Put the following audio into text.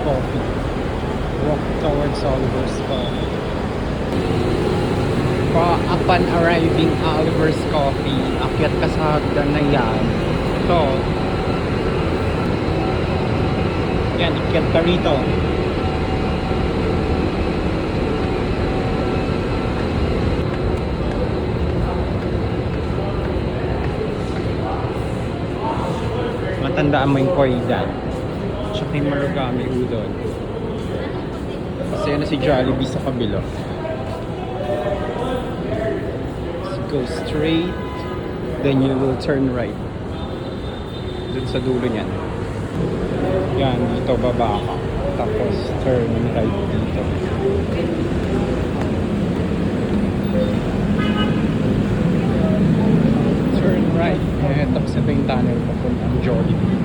Coffee. Walk towards Oliver's Coffee. Upon arriving Oliver's Coffee, akyat ka sa hagdan na yan. Ito. Yan, akyat ka rito. Matandaan mo yung Koidan. Tsaka yung Marugame Udon. Kasi yan na si Jollibee sa kabilo. Go straight, then you will turn right dun sa dulo niyan. Yan, dito baba ka, tapos turn right dito. Turn right, tapos ito yung tunnel papuntang Jollibee.